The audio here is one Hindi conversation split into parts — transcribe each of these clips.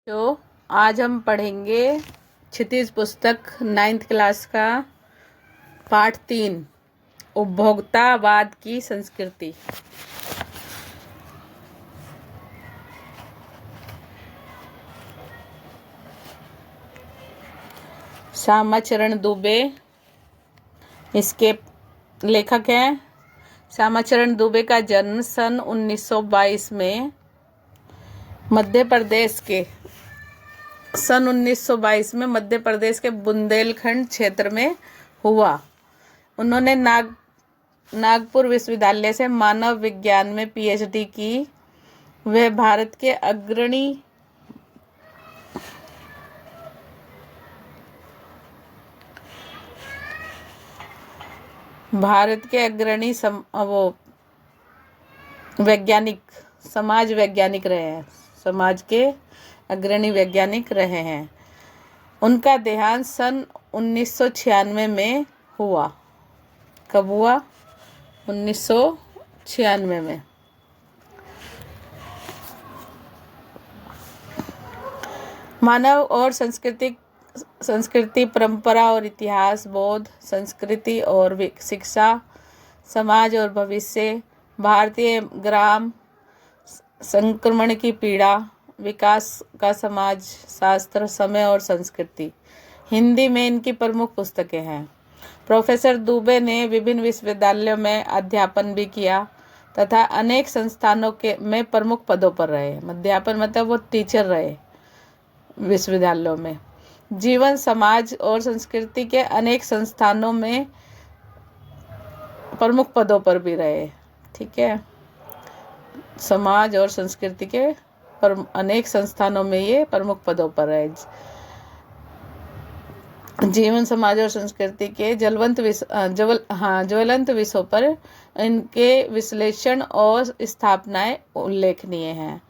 तो आज हम पढ़ेंगे क्षितिज पुस्तक 9th क्लास का पाठ 3 उपभोक्तावाद की संस्कृति। श्यामाचरण दुबे इसके लेखक हैं। श्यामाचरण दुबे का जन्म सन 1922 में मध्य प्रदेश के बुंदेलखंड क्षेत्र में हुआ। उन्होंने नागपुर विश्वविद्यालय से मानव विज्ञान में पीएचडी की। वह भारत के अग्रणी समाज वैज्ञानिक रहे हैं। समाज के अग्रणी वैज्ञानिक रहे हैं। उनका देहांत सन 1996 में हुआ। कब हुआ? 1996 में। मानव और संस्कृति, परंपरा और इतिहास, बौद्ध संस्कृति और शिक्षा, समाज और भविष्य, भारतीय ग्राम संक्रमण की पीड़ा, विकास का समाज शास्त्र, समय और संस्कृति। हिंदी में इनकी प्रमुख पुस्तकें हैं। प्रोफेसर दुबे ने विभिन्न विश्वविद्यालयों में अध्यापन भी किया तथा अनेक संस्थानों में प्रमुख पदों पर रहे। अध्यापन मतलब वो टीचर रहे विश्वविद्यालयों में। जीवन, समाज और संस्कृति के अनेक संस्थानों में प्रमुख पदों पर भी रहे। ठीक है, समाज और संस्कृति के अनेक संस्थानों में ये प्रमुख पदों पर रहे। जीवन, समाज और संस्कृति के ज्वलंत विषयों पर इनके विश्लेषण और स्थापनाएं उल्लेखनीय हैं।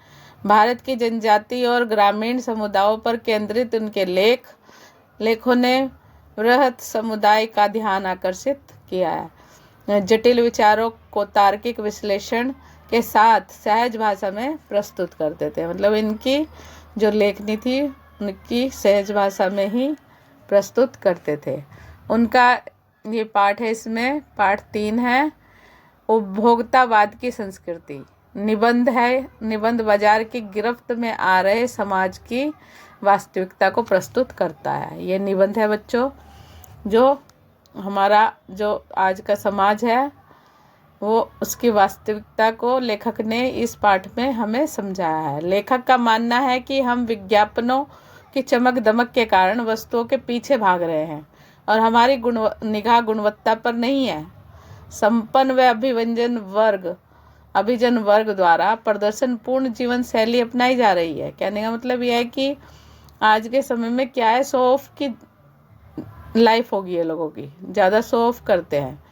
भारत की जनजाति और ग्रामीण समुदायों पर केंद्रित उनके लेखों ने वृहत समुदाय का ध्यान आकर्षित किया है। जटिल विचारों को तार्किक विश्लेषण के साथ सहज भाषा में प्रस्तुत करते थे। मतलब इनकी जो लेखनी थी उनकी सहज भाषा में ही प्रस्तुत करते थे। उनका ये पाठ है, इसमें पाठ 3 है, उपभोक्तावाद की संस्कृति। निबंध है। निबंध बाजार की गिरफ्त में आ रहे समाज की वास्तविकता को प्रस्तुत करता है। ये निबंध है बच्चों। जो हमारा जो आज का समाज है वो उसकी वास्तविकता को लेखक ने इस पाठ में हमें समझाया है। लेखक का मानना है कि हम विज्ञापनों की चमक दमक के कारण वस्तुओं के पीछे भाग रहे हैं और हमारी निगाह गुणवत्ता पर नहीं है। संपन्न व अभिजन वर्ग द्वारा प्रदर्शन पूर्ण जीवन शैली अपनाई जा रही है। कहने का मतलब यह है कि आज के समय में क्या है, शो ऑफ की लाइफ होगी है लोगों की। ज़्यादा शो ऑफ करते हैं।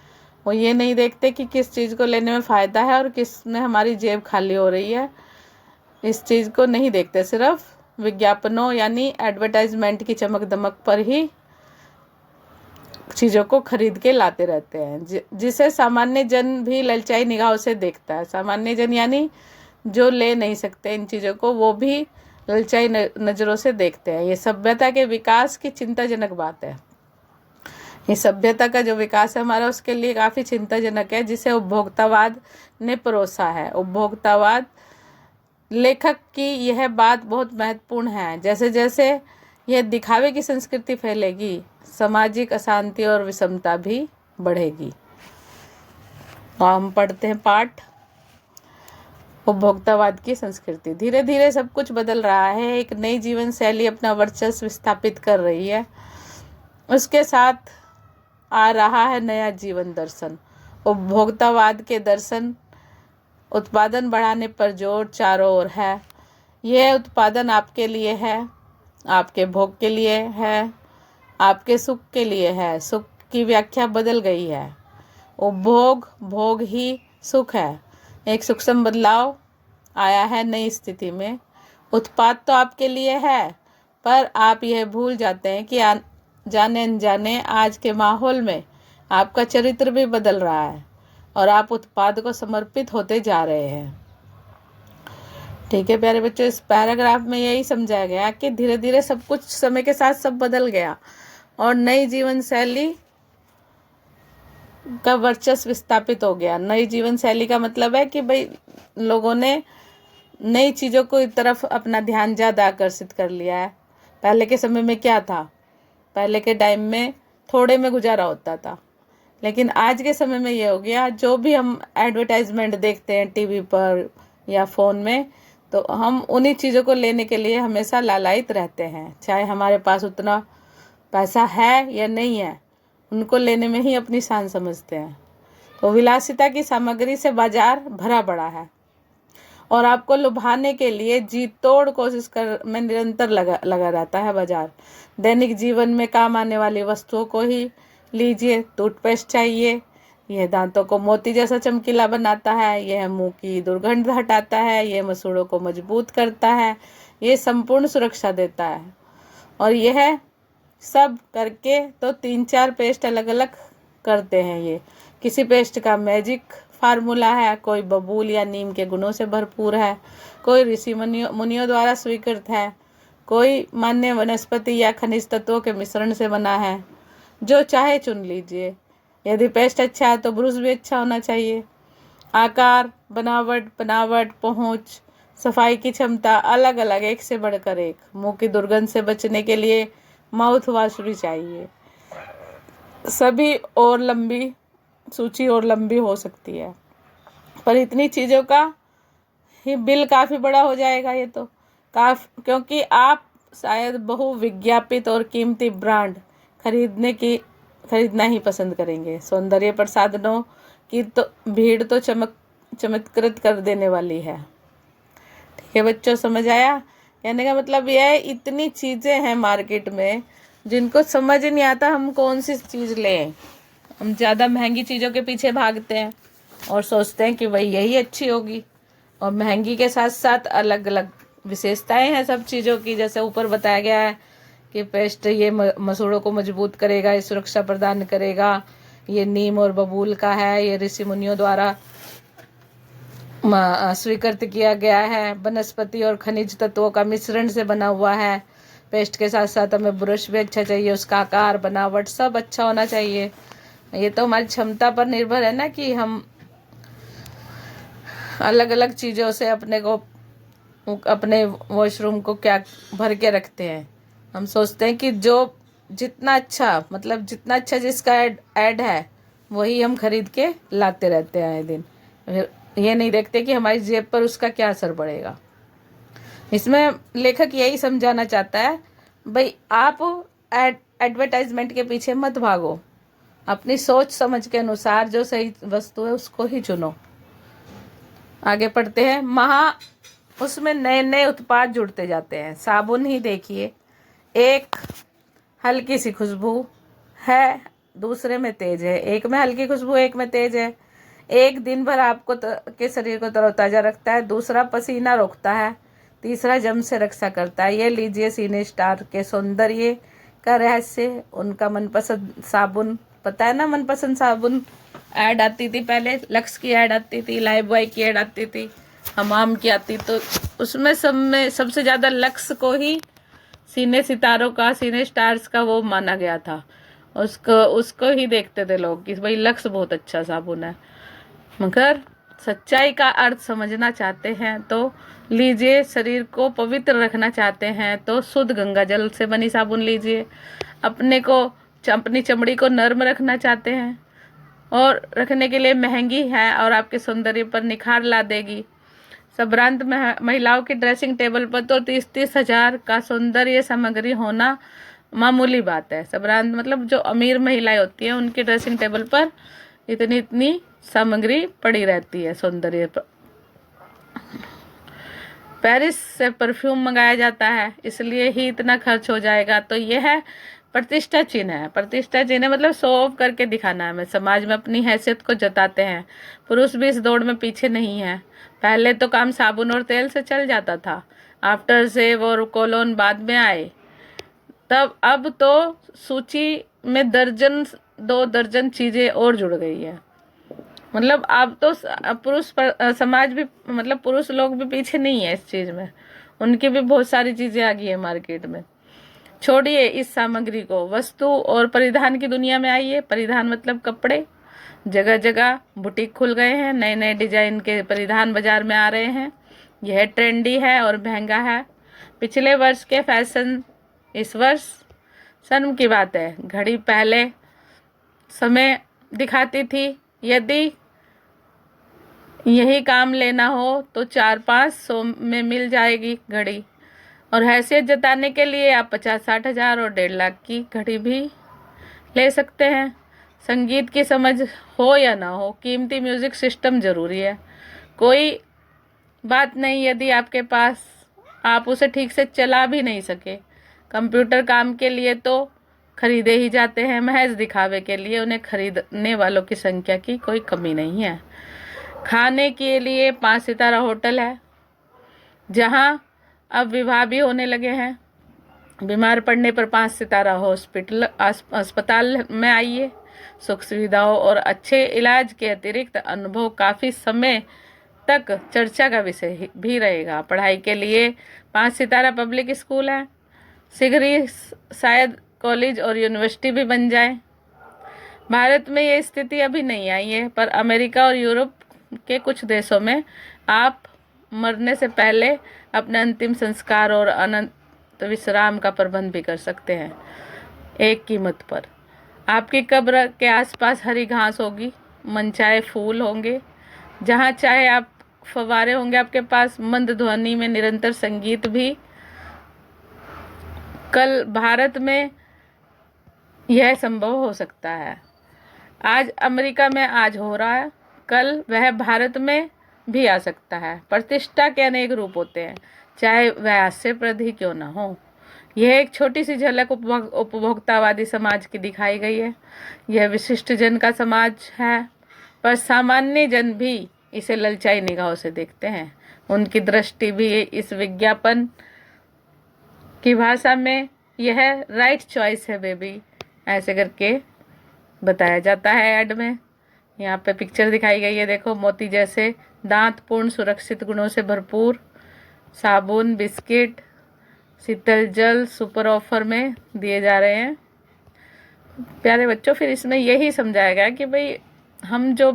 वो ये नहीं देखते कि किस चीज़ को लेने में फ़ायदा है और किस में हमारी जेब खाली हो रही है। इस चीज़ को नहीं देखते। सिर्फ विज्ञापनों यानी एडवर्टाइजमेंट की चमक दमक पर ही चीज़ों को खरीद के लाते रहते हैं, जिसे सामान्य जन भी ललचाई निगाहों से देखता है। सामान्य जन यानी जो ले नहीं सकते इन चीज़ों को, वो भी ललचाई नज़रों से देखते हैं। ये सभ्यता के विकास की चिंताजनक बात है। ये सभ्यता का जो विकास है हमारा, उसके लिए काफ़ी चिंताजनक है, जिसे उपभोक्तावाद ने परोसा है। उपभोक्तावाद, लेखक की यह बात बहुत महत्वपूर्ण है। जैसे जैसे यह दिखावे की संस्कृति फैलेगी, सामाजिक अशांति और विषमता भी बढ़ेगी। तो हम पढ़ते हैं पाठ उपभोक्तावाद की संस्कृति। धीरे धीरे सब कुछ बदल रहा है। एक नई जीवन शैली अपना वर्चस्व स्थापित कर रही है। उसके साथ आ रहा है नया जीवन दर्शन। उपभोक्तावाद के दर्शन उत्पादन बढ़ाने पर जोर चारों ओर है। यह उत्पादन आपके लिए है, आपके भोग के लिए है, आपके सुख के लिए है। सुख की व्याख्या बदल गई है। उपभोग, भोग ही सुख है। एक सूक्ष्म बदलाव आया है नई स्थिति में। उत्पाद तो आपके लिए है, पर आप यह भूल जाते हैं कि जाने अनजाने आज के माहौल में आपका चरित्र भी बदल रहा है और आप उत्पाद को समर्पित होते जा रहे हैं। ठीक है प्यारे बच्चों, इस पैराग्राफ में यही समझाया गया कि धीरे धीरे सब कुछ समय के साथ सब बदल गया और नई जीवन शैली का वर्चस्व स्थापित हो गया। नई जीवन शैली का मतलब है कि भाई लोगों ने नई चीज़ों को तरफ अपना ध्यान ज़्यादा आकर्षित कर लिया है। पहले के समय में क्या था, पहले के टाइम में थोड़े में गुजारा होता था, लेकिन आज के समय में ये हो गया, जो भी हम एडवर्टाइजमेंट देखते हैं टीवी पर या फ़ोन में, तो हम उन्हीं चीज़ों को लेने के लिए हमेशा लालायित रहते हैं, चाहे हमारे पास उतना पैसा है या नहीं है, उनको लेने में ही अपनी शान समझते हैं। तो विलासिता की सामग्री से बाजार भरा पड़ा है और आपको लुभाने के लिए जी तोड़ कोशिश कर में निरंतर लगा रहता है बाजार। दैनिक जीवन में काम आने वाली वस्तुओं को ही लीजिए। टूथपेस्ट चाहिए, यह दांतों को मोती जैसा चमकीला बनाता है, यह मुंह की दुर्गंध हटाता है, यह मसूड़ों को मजबूत करता है, यह संपूर्ण सुरक्षा देता है। और यह सब करके तो 3-4 पेस्ट अलग अलग करते हैं। ये किसी पेस्ट का मैजिक फार्मूला है, कोई बबूल या नीम के गुणों से भरपूर है, कोई ऋषि मुनियों द्वारा स्वीकृत है, कोई मान्य वनस्पति या खनिज तत्वों के मिश्रण से बना है। जो चाहे चुन लीजिए। यदि पेस्ट अच्छा है तो ब्रूस भी अच्छा होना चाहिए। आकार, बनावट, पहुंच, सफाई की क्षमता अलग अलग, एक से बढ़कर एक। मुंह की दुर्गंध से बचने के लिए माउथ वॉश भी चाहिए। सभी और लंबी सूची और लंबी हो सकती है, पर इतनी चीज़ों का ही बिल काफ़ी बड़ा हो जाएगा ये तो क्योंकि आप शायद बहुविज्ञापित और कीमती ब्रांड खरीदना ही पसंद करेंगे। सौंदर्य प्रसाधनों की तो भीड़ तो चमत्कृत कर देने वाली है। ठीक है बच्चों, समझ आया? कहने का मतलब यह है, इतनी चीज़ें हैं मार्केट में जिनको समझ नहीं आता हम कौन सी चीज़ लें। हम ज़्यादा महंगी चीज़ों के पीछे भागते हैं और सोचते हैं कि भाई यही अच्छी होगी, और महंगी के साथ साथ अलग अलग विशेषताएं हैं सब चीज़ों की। जैसे ऊपर बताया गया है कि पेस्ट ये मसूड़ों को मजबूत करेगा, ये सुरक्षा प्रदान करेगा, ये नीम और बबूल का है, ये ऋषि मुनियों द्वारा स्वीकृत किया गया है, वनस्पति और खनिज तत्वों का मिश्रण से बना हुआ है। पेस्ट के साथ साथ हमें ब्रश भी अच्छा चाहिए, उसका आकार, बनावट सब अच्छा होना चाहिए। ये तो हमारी क्षमता पर निर्भर है ना कि हम अलग अलग चीज़ों से अपने वॉशरूम को क्या भर के रखते हैं। हम सोचते हैं कि जितना अच्छा जिसका ऐड है वही हम खरीद के लाते रहते हैं आए दिन। ये नहीं देखते कि हमारी जेब पर उसका क्या असर पड़ेगा। इसमें लेखक यही समझाना चाहता है, भाई आप एडवर्टाइजमेंट के पीछे मत भागो, अपनी सोच समझ के अनुसार जो सही वस्तु है उसको ही चुनो। आगे पढ़ते हैं। उसमें नए नए उत्पाद जुड़ते जाते हैं। साबुन ही देखिए, एक हल्की सी खुशबू है, दूसरे में तेज है। एक में हल्की खुशबू, एक में तेज है। एक दिन भर आपको के शरीर को तरोताजा रखता है, दूसरा पसीना रोकता है, तीसरा जम से रक्षा करता है। ये लीजिए सिने स्टार के सौंदर्य का रहस्य। उनका मनपसंद साबुन, पता है ना, मनपसंद साबुन ऐड आती थी पहले, लक्स की ऐड आती थी, लाइफ बॉय की ऐड आती थी, हमाम की आती, तो उसमें सब में सबसे ज़्यादा लक्स को ही सीने सितारों का, सीने स्टार्स का वो माना गया था। उसको ही देखते थे लोग कि भाई लक्स बहुत अच्छा साबुन है। मगर सच्चाई का अर्थ समझना चाहते हैं तो लीजिए, शरीर को पवित्र रखना चाहते हैं तो शुद्ध गंगा जल से बनी साबुन लीजिए। अपनी चमड़ी को नर्म रखना चाहते हैं और रखने के लिए महंगी है और आपके सौंदर्य पर निखार ला देगी। संभ्रांत महिलाओं की ड्रेसिंग टेबल पर तो 30-30 हजार का सौंदर्य सामग्री होना मामूली बात है। संभ्रांत मतलब जो अमीर महिलाएं होती हैं उनकी ड्रेसिंग टेबल पर इतनी सामग्री पड़ी रहती है सौंदर्य पर। पेरिस से परफ्यूम मंगाया जाता है, इसलिए ही इतना खर्च हो जाएगा। तो यह प्रतिष्ठा चिन्ह है। प्रतिष्ठा चिन्ह मतलब शो ऑफ करके दिखाना है। हमें समाज में अपनी हैसियत को जताते हैं। पुरुष भी इस दौड़ में पीछे नहीं है। पहले तो काम साबुन और तेल से चल जाता था, आफ्टर शेव और कोलोन बाद में आए। अब तो सूची में 2 दर्जन चीजें और जुड़ गई है। मतलब अब तो समाज भी, मतलब पुरुष लोग भी पीछे नहीं है इस चीज में, उनकी भी बहुत सारी चीजें आ गई है मार्केट में। छोड़िए इस सामग्री को, वस्तु और परिधान की दुनिया में आइए। परिधान मतलब कपड़े, जगह जगह बुटीक खुल गए हैं, नए नए डिजाइन के परिधान बाजार में आ रहे हैं। यह ट्रेंडी है और महंगा है। पिछले वर्ष के फैशन इस वर्ष शर्म की बात है। घड़ी पहले समय दिखाती थी, यदि यही काम लेना हो तो 400-500 में मिल जाएगी घड़ी, और हैसियत जताने के लिए आप 50-60 हज़ार और 1.5 लाख की घड़ी भी ले सकते हैं। संगीत की समझ हो या ना हो, कीमती म्यूजिक सिस्टम जरूरी है। कोई बात नहीं यदि आपके पास आप उसे ठीक से चला भी नहीं सके। कंप्यूटर काम के लिए तो खरीदे ही जाते हैं, महज दिखावे के लिए उन्हें खरीदने वालों की संख्या की कोई कमी नहीं है। खाने के लिए 5 सितारा होटल है, जहां अब विवाह भी होने लगे हैं। बीमार पड़ने पर 5 सितारा हॉस्पिटल अस्पताल में आइए। सुख सुविधाओं और अच्छे इलाज के अतिरिक्त अनुभव काफी समय तक चर्चा का विषय भी रहेगा। पढ़ाई के लिए 5 सितारा पब्लिक स्कूल है, शीघ्र ही शायद कॉलेज और यूनिवर्सिटी भी बन जाए। भारत में ये स्थिति अभी नहीं आई है, पर अमेरिका और यूरोप के कुछ देशों में आप मरने से पहले अपने अंतिम संस्कार और अनंत विश्राम का प्रबंध भी कर सकते हैं, एक कीमत पर। आपकी कब्र के आसपास हरी घास होगी, मनचाहे फूल होंगे, जहाँ चाहे आप फव्वारे होंगे आपके पास, मंद ध्वनि में निरंतर संगीत भी। कल भारत में यह संभव हो सकता है। आज अमेरिका में आज हो रहा है, कल वह भारत में भी आ सकता है। प्रतिष्ठा के अनेक रूप होते हैं, चाहे वह हास्यप्रद ही क्यों न हो। यह एक छोटी सी झलक उपभोक्तावादी समाज की दिखाई गई है। यह विशिष्ट जन का समाज है, पर सामान्य जन भी इसे ललचाई निगाहों से देखते हैं। उनकी दृष्टि भी इस विज्ञापन की भाषा में यह राइट चॉइस है बेबी, ऐसे करके बताया जाता है ऐड में। यहाँ पे पिक्चर दिखाई गई है, देखो, मोती जैसे दांत, पूर्ण सुरक्षित गुणों से भरपूर साबुन, बिस्किट, शीतल जल सुपर ऑफर में दिए जा रहे हैं। प्यारे बच्चों, फिर इसमें यही समझाया गया कि भाई हम जो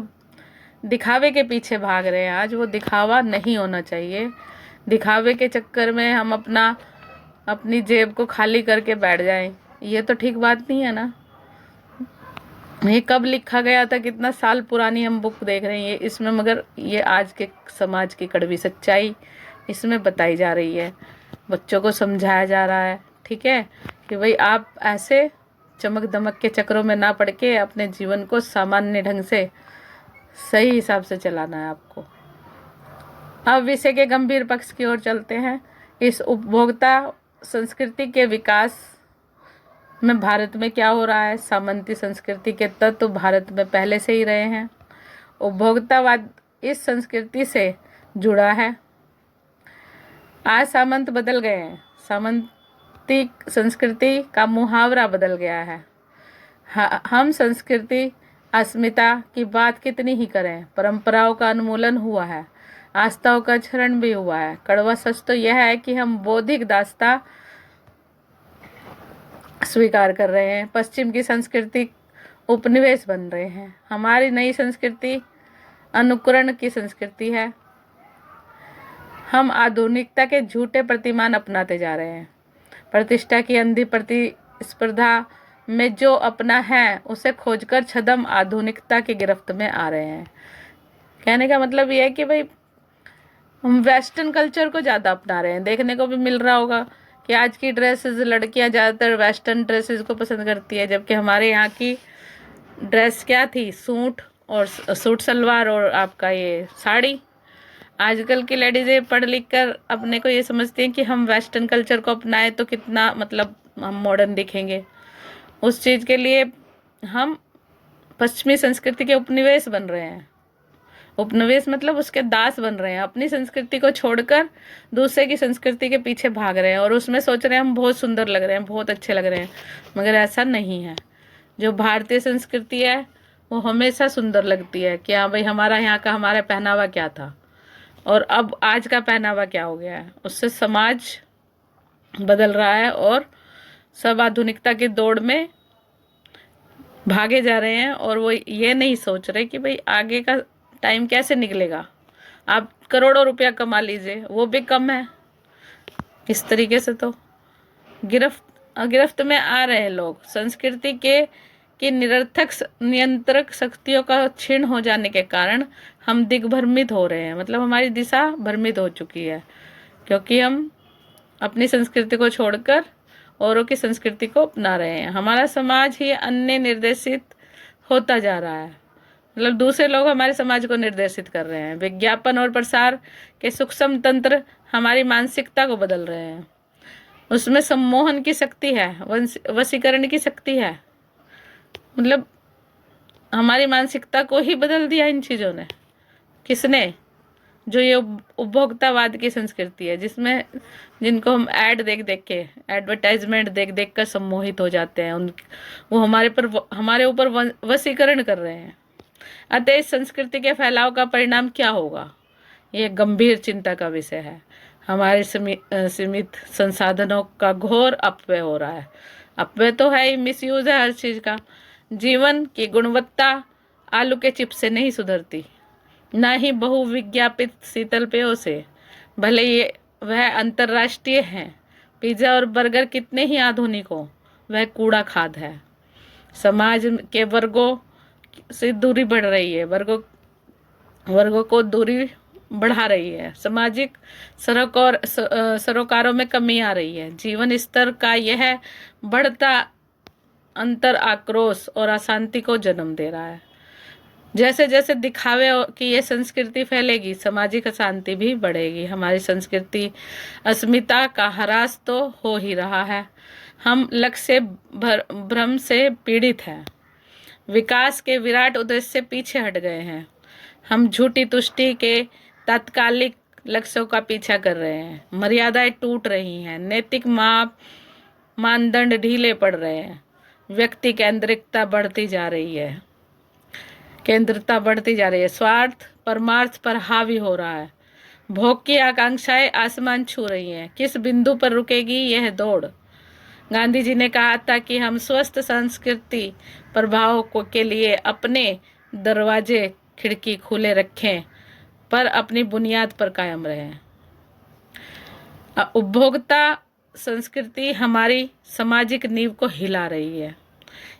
दिखावे के पीछे भाग रहे हैं आज, वो दिखावा नहीं होना चाहिए। दिखावे के चक्कर में हम अपनी जेब को खाली करके बैठ जाएं, ये तो ठीक बात नहीं है ना। ये कब लिखा गया था, कितना साल पुरानी हम बुक देख रहे हैं इसमें, मगर ये आज के समाज की कड़वी सच्चाई इसमें बताई जा रही है, बच्चों को समझाया जा रहा है। ठीक है कि भाई आप ऐसे चमक दमक के चक्रों में ना पड़ के अपने जीवन को सामान्य ढंग से सही हिसाब से चलाना है आपको। अब विषय के गंभीर पक्ष की ओर चलते हैं। इस उपभोक्ता संस्कृति के विकास में भारत में क्या हो रहा है। सामंती संस्कृति के तत्व भारत में पहले से ही रहे हैं। उपभोक्तावाद इस संस्कृति से जुड़ा है। आज सामंत बदल गए हैं, सामंती संस्कृति का मुहावरा बदल गया है। हम संस्कृति अस्मिता की बात कितनी ही करें, परंपराओं का उन्मूलन हुआ है, आस्थाओं का क्षरण भी हुआ है। कड़वा सच तो यह है कि हम बौद्धिक दास्ता स्वीकार कर रहे हैं। पश्चिम की संस्कृति उपनिवेश बन रहे हैं। हमारी नई संस्कृति अनुकरण की संस्कृति है। हम आधुनिकता के झूठे प्रतिमान अपनाते जा रहे हैं। प्रतिष्ठा की अंधी प्रतिस्पर्धा में जो अपना है उसे खोजकर छद्म आधुनिकता की गिरफ्त में आ रहे हैं। कहने का मतलब यह है कि भाई हम वेस्टर्न कल्चर को ज़्यादा अपना रहे हैं। देखने को भी मिल रहा होगा कि आज की ड्रेसेस, लड़कियां ज़्यादातर वेस्टर्न ड्रेसेस को पसंद करती है, जबकि हमारे यहाँ की ड्रेस क्या थी, सूट सलवार और आपका ये साड़ी। आजकल की लेडीज़ें पढ़ लिख कर अपने को ये समझती हैं कि हम वेस्टर्न कल्चर को अपनाएं तो कितना मतलब हम मॉडर्न दिखेंगे। उस चीज़ के लिए हम पश्चिमी संस्कृति के उपनिवेश बन रहे हैं। उपनिवेश मतलब उसके दास बन रहे हैं। अपनी संस्कृति को छोड़कर दूसरे की संस्कृति के पीछे भाग रहे हैं और उसमें सोच रहे हैं हम बहुत सुंदर लग रहे हैं, बहुत अच्छे लग रहे हैं, मगर ऐसा नहीं है। जो भारतीय संस्कृति है वो हमेशा सुंदर लगती है कि हाँ भाई हमारा यहाँ का हमारा पहनावा क्या था और अब आज का पहनावा क्या हो गया है। उससे समाज बदल रहा है और सब आधुनिकता की दौड़ में भागे जा रहे हैं और वो ये नहीं सोच रहे कि भाई आगे का टाइम कैसे निकलेगा। आप करोड़ों रुपया कमा लीजिए, वो भी कम है। इस तरीके से तो गिरफ्त में आ रहे हैं लोग। संस्कृति की निरर्थक नियंत्रक शक्तियों का क्षीण हो जाने के कारण हम दिग्भ्रमित हो रहे हैं, मतलब हमारी दिशा भ्रमित हो चुकी है, क्योंकि हम अपनी संस्कृति को छोड़कर औरों की संस्कृति को अपना रहे हैं। हमारा समाज ही अन्य निर्देशित होता जा रहा है, मतलब दूसरे लोग हमारे समाज को निर्देशित कर रहे हैं। विज्ञापन और प्रसार के सूक्ष्म तंत्र हमारी मानसिकता को बदल रहे हैं। उसमें सम्मोहन की शक्ति है, वशीकरण की शक्ति है, मतलब हमारी मानसिकता को ही बदल दिया इन चीज़ों ने। किसने? जो ये उपभोक्तावाद की संस्कृति है, जिसमें जिनको हम ऐड देख देख के, एडवर्टाइजमेंट देख देख कर सम्मोहित हो जाते हैं, वो हमारे ऊपर वशीकरण कर रहे हैं। अतः इस संस्कृति के फैलाव का परिणाम क्या होगा, यह गंभीर चिंता का विषय है। हमारे सीमित संसाधनों का घोर अपव्यय हो रहा है। अपव्यय तो है ही, मिसयूज है हर चीज का। जीवन की गुणवत्ता आलू के चिप्स से नहीं सुधरती, न ही बहुविज्ञापित शीतल पेयों से, भले ये वह अंतर्राष्ट्रीय हैं। पिज्जा और बर्गर कितने ही आधुनिक हो, वह कूड़ा खाद है। समाज के वर्गों से दूरी बढ़ रही है, वर्गों को दूरी बढ़ा रही है। सामाजिक सरोकारों में कमी आ रही है। जीवन स्तर का यह बढ़ता अंतर आक्रोश और अशांति को जन्म दे रहा है। जैसे जैसे दिखावे कि ये संस्कृति फैलेगी, सामाजिक अशांति भी बढ़ेगी। हमारी संस्कृति अस्मिता का ह्रास तो हो ही रहा है। हम लक्ष्य भ्रम से पीड़ित हैं, विकास के विराट उद्देश्य से पीछे हट गए हैं। हम झूठी तुष्टि के तात्कालिक लक्ष्यों का पीछा कर रहे हैं। मर्यादाएं टूट रही हैं, नैतिक मानदंड ढीले पड़ रहे हैं। व्यक्ति केंद्रितता बढ़ती जा रही है, स्वार्थ परमार्थ पर हावी हो रहा है। भोग की आकांक्षाएं आसमान छू रही हैं। किस बिंदु पर रुकेगी यह दौड़? गांधी जी ने कहा था कि हम स्वस्थ संस्कृति प्रभाव के लिए अपने दरवाजे खिड़की खुले रखें, पर अपनी बुनियाद पर कायम रहें। उपभोक्ता संस्कृति हमारी सामाजिक नींव को हिला रही है।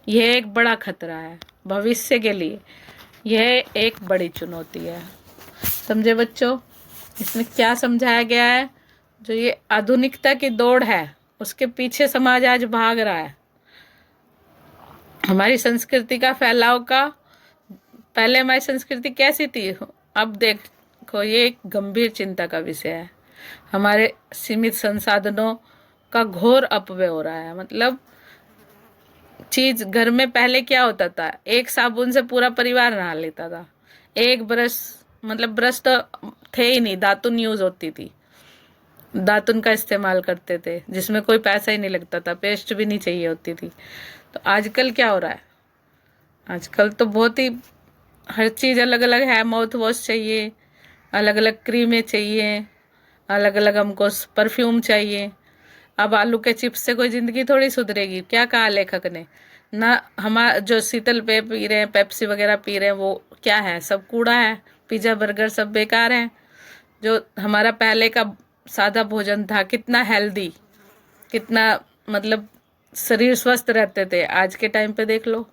यह एक बड़ा खतरा है भविष्य के लिए। यह एक बड़ी चुनौती है। समझे बच्चों, इसमें क्या समझाया गया है? जो ये आधुनिकता की दौड़ है, उसके पीछे समाज आज भाग रहा है। हमारी संस्कृति का फैलाव का, पहले हमारी संस्कृति कैसी थी, अब देखो ये एक गंभीर चिंता का विषय है। हमारे सीमित संसाधनों का घोर अपव्यय हो रहा है। मतलब चीज घर में पहले क्या होता था, एक साबुन से पूरा परिवार नहा लेता था। एक ब्रश, मतलब ब्रश तो थे ही नहीं, दातुन यूज होती थी, दातुन का इस्तेमाल करते थे, जिसमें कोई पैसा ही नहीं लगता था, पेस्ट भी नहीं चाहिए होती थी। तो आजकल क्या हो रहा है? आजकल तो बहुत ही हर चीज अलग अलग है। माउथ वॉश चाहिए, अलग अलग क्रीमें चाहिए, अलग अलग हमको परफ्यूम चाहिए। अब आलू के चिप्स से कोई जिंदगी थोड़ी सुधरेगी। क्या कहा लेखक ने ना, हमारा जो शीतल पेय पी रहे हैं, पेप्सी वगैरह पी रहे हैं, वो क्या है? सब कूड़ा है। पिज्जा बर्गर सब बेकार है। जो हमारा पहले का सादा भोजन था, कितना हेल्दी, कितना मतलब शरीर स्वस्थ रहते थे। आज के टाइम पे देख लो,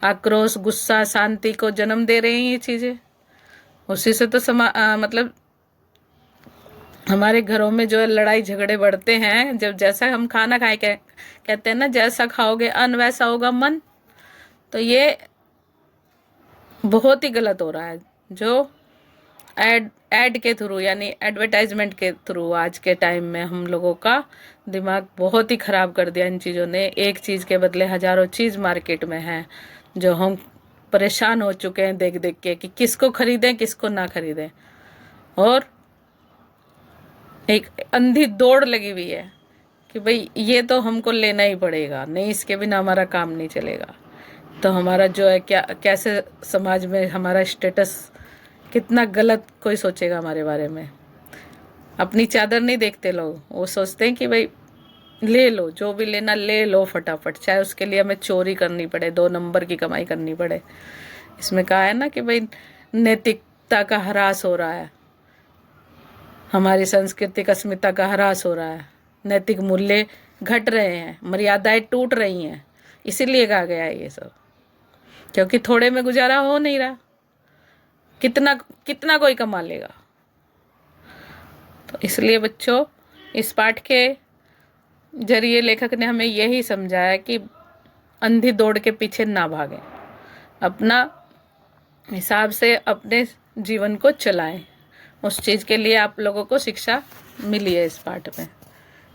आक्रोश, गुस्सा, शांति को जन्म दे रही हैं ये चीजें। उसी से तो मतलब हमारे घरों में जो लड़ाई झगड़े बढ़ते हैं। जब जैसा हम खाना खाए, कहते हैं ना, जैसा खाओगे अन्न वैसा होगा मन। तो ये बहुत ही गलत हो रहा है। जो एड के थ्रू, यानी एडवर्टाइजमेंट के थ्रू आज के टाइम में हम लोगों का दिमाग बहुत ही खराब कर दिया इन चीज़ों ने। एक चीज़ के बदले हजारों चीज़ मार्केट में है, जो हम परेशान हो चुके हैं देख देख के कि किसको खरीदें किसको ना खरीदें। और एक अंधी दौड़ लगी हुई है कि भाई ये तो हमको लेना ही पड़ेगा, नहीं इसके बिना हमारा काम नहीं चलेगा। तो हमारा जो है क्या, कैसे समाज में हमारा स्टेटस कितना गलत कोई सोचेगा हमारे बारे में। अपनी चादर नहीं देखते लोग, वो सोचते हैं कि भाई ले लो, जो भी लेना ले लो फटाफट, चाहे उसके लिए हमें चोरी करनी पड़े, 2 नंबर की कमाई करनी पड़े। इसमें कहा है ना कि भाई नैतिकता का ह्रास हो रहा है, हमारी सांस्कृतिक अस्मिता का ह्रास हो रहा है, नैतिक मूल्य घट रहे हैं, मर्यादाएं टूट रही हैं। इसीलिए कहा गया है ये सब, क्योंकि थोड़े में गुजारा हो नहीं रहा, कितना कितना कोई कमा लेगा। तो इसलिए बच्चों, इस पाठ के जरिए लेखक ने हमें यही समझाया कि अंधी दौड़ के पीछे ना भागें, अपना हिसाब से अपने जीवन को चलाएं। उस चीज के लिए आप लोगों को शिक्षा मिली है इस पाठ में।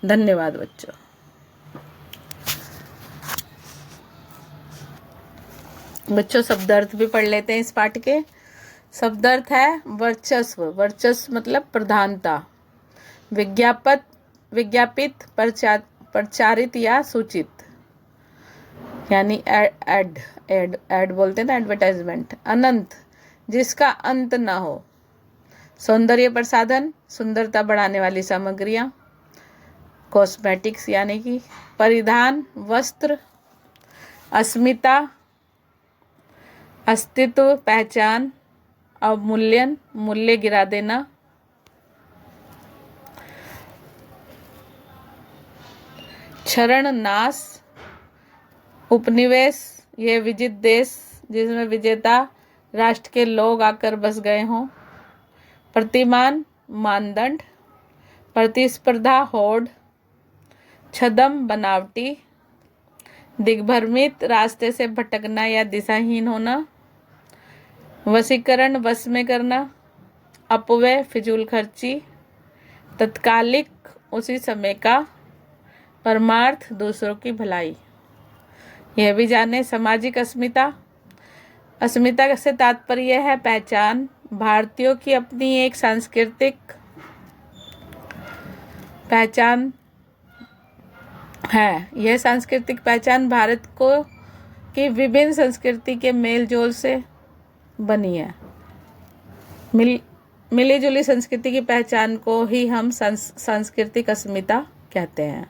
धन्यवाद बच्चों। बच्चों शब्दार्थ भी पढ़ लेते हैं इस पाठ के। शब्दार्थ है वर्चस्व। वर्चस्व मतलब प्रधानता, विज्ञापित, प्रचारित या सूचित, यानी एड बोलते हैं ना, एडवर्टाइजमेंट। अनंत, जिसका अंत ना हो। सौंदर्य प्रसाधन, सुंदरता बढ़ाने वाली सामग्रियां, कॉस्मेटिक्स यानी कि परिधान, वस्त्र। अस्मिता, अस्तित्व, पहचान। अवमूल्यन, मूल्य गिरा देना। क्षरण, नाश। उपनिवेश, ये विजित देश जिसमें विजेता राष्ट्र के लोग आकर बस गए हों। प्रतिमान, मानदंड। प्रतिस्पर्धा, होड़। छद्म, बनावटी। दिग्भ्रमित, रास्ते से भटकना या दिशाहीन होना। वशीकरण, वश में करना। अपव्यय, फिजूल खर्ची। तत्कालिक, उसी समय का। परमार्थ, दूसरों की भलाई। यह भी जाने सामाजिक अस्मिता। अस्मिता से तात्पर्य है पहचान। भारतीयों की अपनी एक सांस्कृतिक पहचान है। यह सांस्कृतिक पहचान भारत को की विभिन्न संस्कृति के मेल जोल से बनी है। मिली जुली संस्कृति की पहचान को ही हम सांस्कृतिक अस्मिता कहते हैं।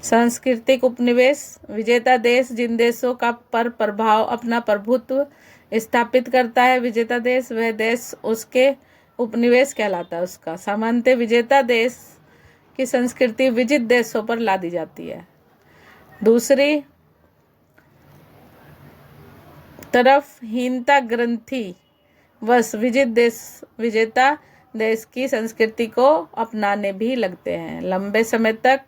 सांस्कृतिक उपनिवेश, विजेता देश जिन देशों का पर प्रभाव अपना प्रभुत्व स्थापित करता है। विजेता देश, वह देश उसके उपनिवेश कहलाता है। उसका सामान्यतः विजेता देश की संस्कृति विजित देशों पर लादी जाती है। दूसरी तरफ हीनता ग्रंथि वश विजेता देश की संस्कृति को अपनाने भी लगते हैं। लंबे समय तक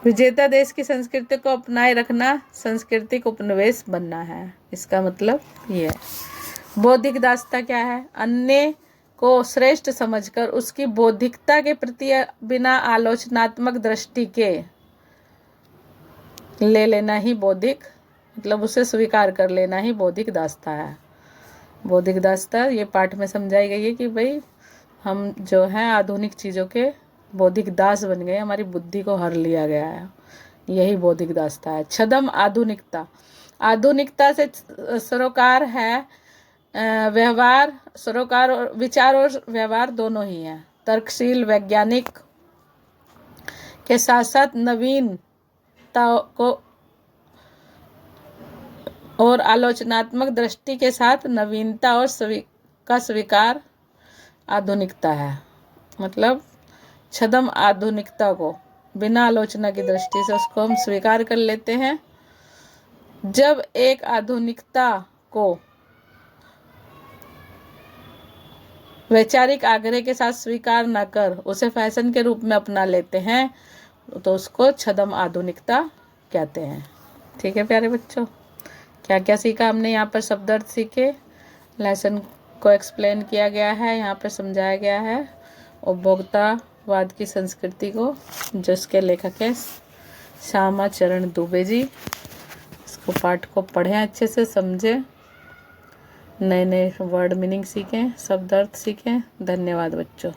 विजेता देश की संस्कृति को अपनाए रखना सांस्कृतिक उपनिवेश बनना है। इसका मतलब ये है। बौद्धिक दासता क्या है? अन्य को श्रेष्ठ समझकर उसकी बौद्धिकता के प्रति बिना आलोचनात्मक दृष्टि के ले लेना ही बौद्धिक, मतलब उसे स्वीकार कर लेना ही बौद्धिक दासता है। बौद्धिक दासता ये पाठ में समझाई गई है कि भाई हम जो है आधुनिक चीज़ों के बौद्धिक दास बन गए, हमारी बुद्धि को हर लिया गया है, यही बौद्धिक दासता है। छद्म आधुनिकता, आधुनिकता से सरोकार है व्यवहार, सरोकार और विचार और व्यवहार दोनों ही हैं। तर्कशील, वैज्ञानिक के साथ साथ नवीनता को और आलोचनात्मक दृष्टि के साथ नवीनता और का स्वीकार आधुनिकता है। मतलब छद्म आधुनिकता को बिना आलोचना की दृष्टि से उसको हम स्वीकार कर लेते हैं। जब एक आधुनिकता को वैचारिक आग्रह के साथ स्वीकार न कर उसे फैशन के रूप में अपना लेते हैं तो उसको छद्म आधुनिकता कहते हैं। ठीक है प्यारे बच्चों, क्या क्या सीखा हमने यहाँ पर? शब्दार्थ सीखे, लेसन को एक्सप्लेन किया गया है, यहाँ पर समझाया गया है उपभोक्तावाद की संस्कृति को, जिसके लेखक है श्यामा चरण दुबे जी। इसको पाठ को पढ़ें, अच्छे से समझें, नए नए वर्ड मीनिंग सीखें, शब्दार्थ सीखें। धन्यवाद बच्चों।